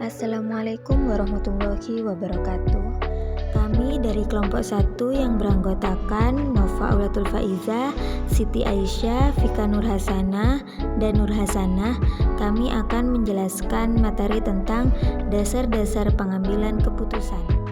Assalamualaikum warahmatullahi wabarakatuh. Kami dari kelompok 1 yang beranggotakan Nova Aulatul Faiza, Siti Aisyah, Fika Nur Hasanah, dan Nur Hasanah. Kami akan menjelaskan materi tentang dasar-dasar pengambilan keputusan.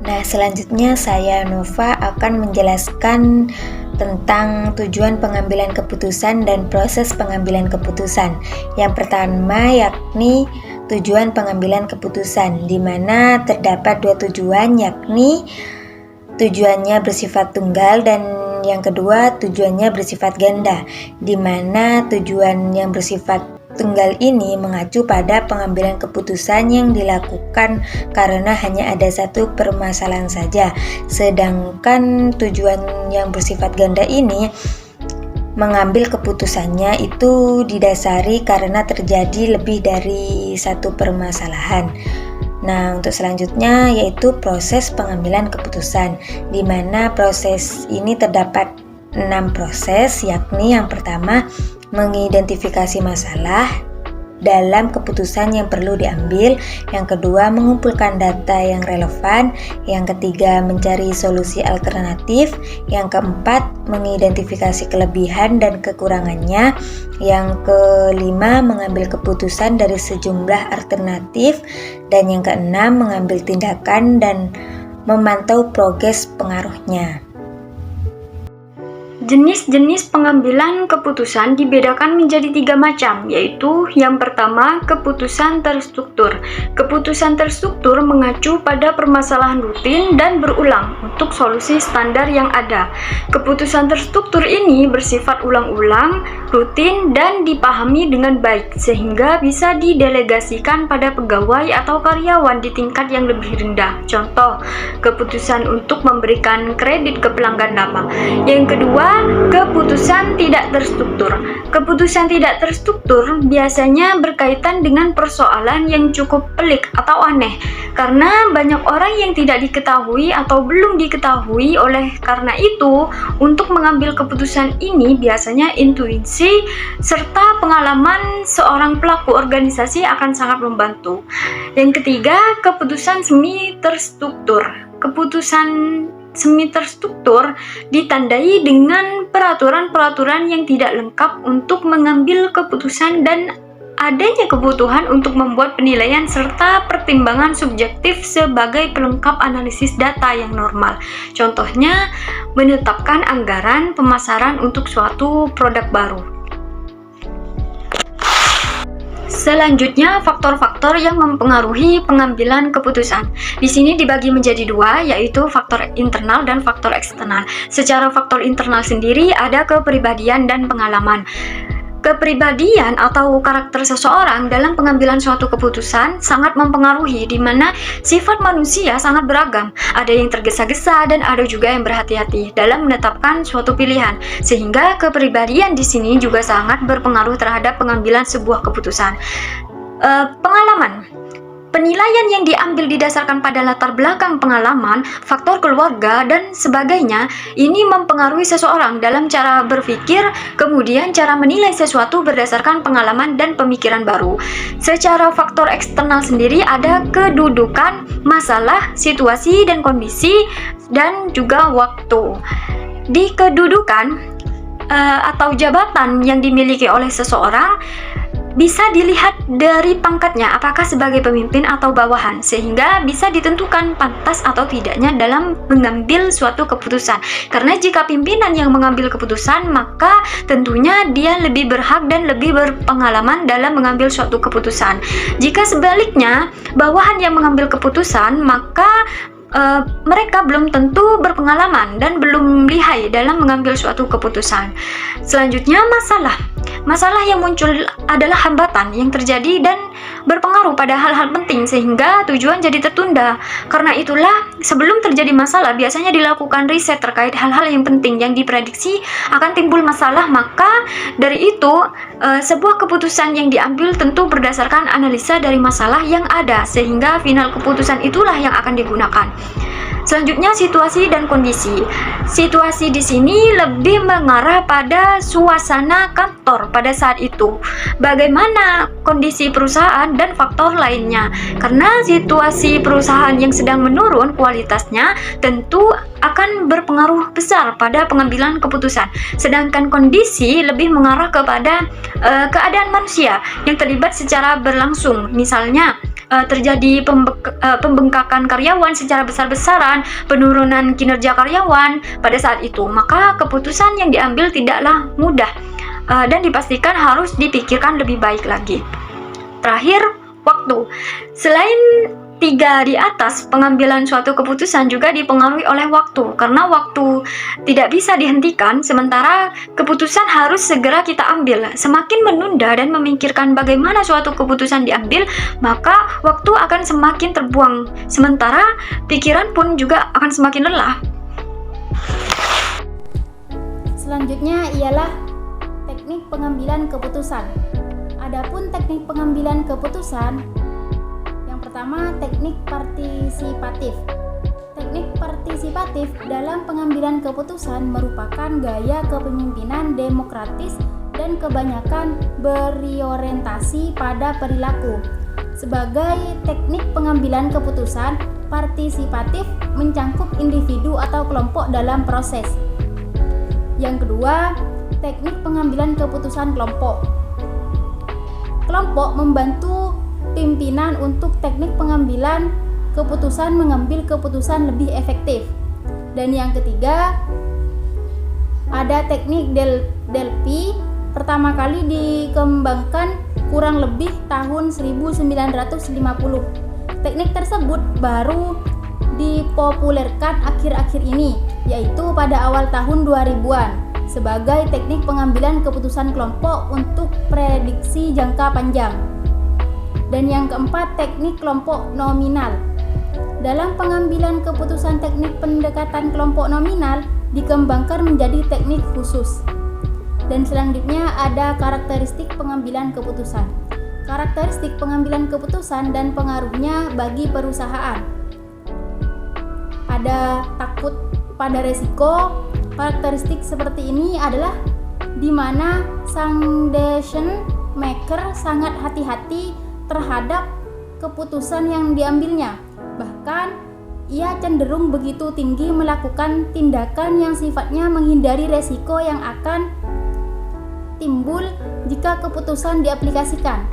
Nah, selanjutnya saya Nova akan menjelaskan tentang tujuan pengambilan keputusan dan proses pengambilan keputusan. Yang pertama yakni tujuan pengambilan keputusan, di mana terdapat dua tujuan, yakni tujuannya bersifat tunggal dan yang kedua tujuannya bersifat ganda, di mana tujuan yang bersifat tunggal ini mengacu pada pengambilan keputusan yang dilakukan karena hanya ada satu permasalahan saja. Sedangkan tujuan yang bersifat ganda ini mengambil keputusannya itu didasari karena terjadi lebih dari satu permasalahan. Nah, untuk selanjutnya yaitu proses pengambilan keputusan, di mana proses ini terdapat 6 proses, yakni yang pertama mengidentifikasi masalah dalam keputusan yang perlu diambil, yang kedua mengumpulkan data yang relevan, yang ketiga mencari solusi alternatif, yang keempat mengidentifikasi kelebihan dan kekurangannya, yang kelima mengambil keputusan dari sejumlah alternatif, dan yang keenam mengambil tindakan dan memantau progres pengaruhnya. Jenis-jenis pengambilan keputusan dibedakan menjadi 3 macam, yaitu yang pertama, keputusan terstruktur. Keputusan terstruktur mengacu pada permasalahan rutin dan berulang untuk solusi standar yang ada. Keputusan terstruktur ini bersifat ulang-ulang, rutin, dan dipahami dengan baik, sehingga bisa didelegasikan pada pegawai atau karyawan di tingkat yang lebih rendah. Contoh, keputusan untuk memberikan kredit ke pelanggan lama. Yang kedua, keputusan tidak terstruktur. Keputusan tidak terstruktur biasanya berkaitan dengan persoalan yang cukup pelik atau aneh, karena banyak orang yang tidak diketahui atau belum diketahui. Oleh karena itu, untuk mengambil keputusan ini biasanya intuisi serta pengalaman seorang pelaku organisasi akan sangat membantu. Yang ketiga, keputusan semi terstruktur. Keputusan semi terstruktur ditandai dengan peraturan-peraturan yang tidak lengkap untuk mengambil keputusan dan adanya kebutuhan untuk membuat penilaian serta pertimbangan subjektif sebagai pelengkap analisis data yang normal. Contohnya, menetapkan anggaran pemasaran untuk suatu produk baru. Selanjutnya, faktor-faktor yang mempengaruhi pengambilan keputusan. Di sini dibagi menjadi 2, yaitu faktor internal dan faktor eksternal. Secara faktor internal sendiri ada kepribadian dan pengalaman. Kepribadian atau karakter seseorang dalam pengambilan suatu keputusan sangat mempengaruhi, di mana sifat manusia sangat beragam. Ada yang tergesa-gesa dan ada juga yang berhati-hati dalam menetapkan suatu pilihan, sehingga kepribadian di sini juga sangat berpengaruh terhadap pengambilan sebuah keputusan. Pengalaman. Penilaian yang diambil didasarkan pada latar belakang pengalaman, faktor keluarga, dan sebagainya. Ini mempengaruhi seseorang dalam cara berpikir, kemudian cara menilai sesuatu berdasarkan pengalaman dan pemikiran baru. Secara faktor eksternal sendiri ada kedudukan, masalah, situasi dan kondisi, dan juga waktu. Di kedudukan atau jabatan yang dimiliki oleh seseorang bisa dilihat dari pangkatnya, apakah sebagai pemimpin atau bawahan, sehingga bisa ditentukan pantas atau tidaknya dalam mengambil suatu keputusan. Karena jika pimpinan yang mengambil keputusan, maka tentunya dia lebih berhak dan lebih berpengalaman dalam mengambil suatu keputusan. Jika sebaliknya, bawahan yang mengambil keputusan, maka mereka belum tentu berpengalaman dan belum lihai dalam mengambil suatu keputusan. Selanjutnya, masalah yang muncul adalah hambatan yang terjadi dan berpengaruh pada hal-hal penting sehingga tujuan jadi tertunda. Karena itulah, sebelum terjadi masalah biasanya dilakukan riset terkait hal-hal yang penting yang diprediksi akan timbul masalah. Maka dari itu, sebuah keputusan yang diambil tentu berdasarkan analisa dari masalah yang ada, sehingga final keputusan itulah yang akan digunakan. Selanjutnya, situasi dan kondisi. Situasi di sini lebih mengarah pada suasana kantor pada saat itu. Bagaimana kondisi perusahaan dan faktor lainnya. Karena situasi perusahaan yang sedang menurun kualitasnya tentu akan berpengaruh besar pada pengambilan keputusan. Sedangkan kondisi lebih mengarah kepada keadaan manusia yang terlibat secara berlangsung. Misalnya, terjadi pembengkakan karyawan secara besar-besaran, penurunan kinerja karyawan pada saat itu, maka keputusan yang diambil tidaklah mudah dan dipastikan harus dipikirkan lebih baik lagi. Terakhir, waktu. Selain 3 di atas, pengambilan suatu keputusan juga dipengaruhi oleh waktu, karena waktu tidak bisa dihentikan, sementara keputusan harus segera kita ambil. Semakin menunda dan memikirkan bagaimana suatu keputusan diambil, maka waktu akan semakin terbuang, sementara pikiran pun juga akan semakin lelah. Selanjutnya ialah teknik pengambilan keputusan. Adapun teknik pengambilan keputusan, pertama, teknik partisipatif. Teknik partisipatif dalam pengambilan keputusan merupakan gaya kepemimpinan demokratis dan kebanyakan berorientasi pada perilaku. Sebagai teknik pengambilan keputusan, partisipatif mencangkup individu atau kelompok dalam proses. Yang kedua, teknik pengambilan keputusan kelompok. Kelompok membantu pimpinan untuk teknik pengambilan keputusan mengambil keputusan lebih efektif. Dan yang ketiga, ada teknik Delphi, pertama kali dikembangkan kurang lebih tahun 1950. Teknik tersebut baru dipopulerkan akhir-akhir ini, yaitu pada awal tahun 2000-an sebagai teknik pengambilan keputusan kelompok untuk prediksi jangka panjang. Dan yang keempat, teknik kelompok nominal. Dalam pengambilan keputusan, teknik pendekatan kelompok nominal dikembangkan menjadi teknik khusus. Dan selanjutnya ada karakteristik pengambilan keputusan. Karakteristik pengambilan keputusan dan pengaruhnya bagi perusahaan. Ada takut pada resiko. Karakteristik seperti ini adalah di mana sang decision maker sangat hati-hati terhadap keputusan yang diambilnya. Bahkan, ia cenderung begitu tinggi melakukan tindakan yang sifatnya menghindari resiko yang akan timbul jika keputusan diaplikasikan.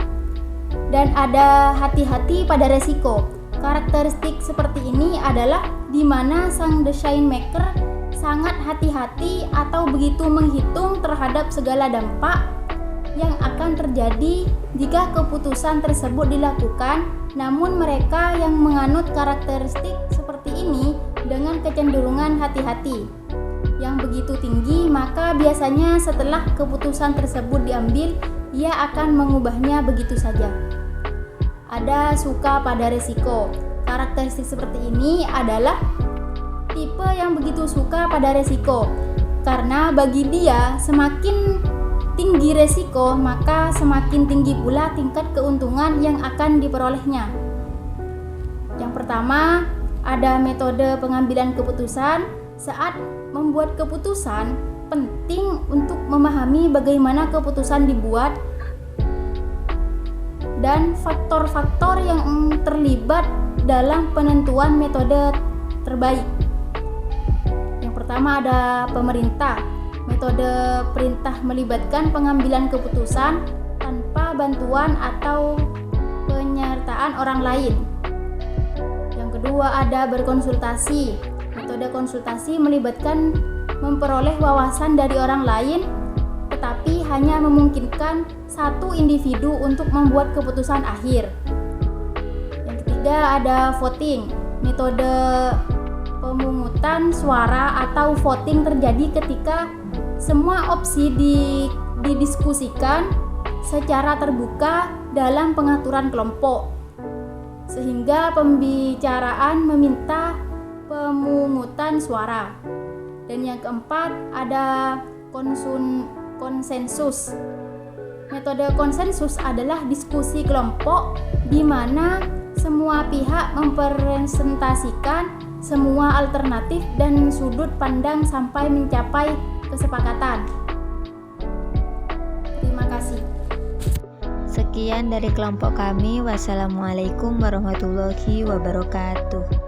Dan ada hati-hati pada resiko. Karakteristik seperti ini adalah di mana sang decision maker sangat hati-hati atau begitu menghitung terhadap segala dampak yang akan terjadi jika keputusan tersebut dilakukan. Namun mereka yang menganut karakteristik seperti ini dengan kecenderungan hati-hati yang begitu tinggi, maka biasanya setelah keputusan tersebut diambil, ia akan mengubahnya begitu saja. Ada suka pada risiko. Karakteristik seperti ini adalah tipe yang begitu suka pada risiko, karena bagi dia semakin tinggi resiko, maka semakin tinggi pula tingkat keuntungan yang akan diperolehnya. Yang pertama, ada metode pengambilan keputusan. Saat membuat keputusan, penting untuk memahami bagaimana keputusan dibuat dan faktor-faktor yang terlibat dalam penentuan metode terbaik. Yang pertama ada pemerintah. Metode perintah melibatkan pengambilan keputusan tanpa bantuan atau penyertaan orang lain. Yang kedua ada berkonsultasi. Metode konsultasi melibatkan memperoleh wawasan dari orang lain, tetapi hanya memungkinkan satu individu untuk membuat keputusan akhir. Yang ketiga ada voting. Metode pemungutan suara atau voting terjadi ketika semua opsi didiskusikan secara terbuka dalam pengaturan kelompok, sehingga pembicaraan meminta pemungutan suara. Dan yang keempat ada konsensus. Metode konsensus adalah diskusi kelompok di mana semua pihak mempresentasikan semua alternatif dan sudut pandang sampai mencapai kesepakatan. Terima kasih. Sekian dari kelompok kami. Wassalamualaikum warahmatullahi wabarakatuh.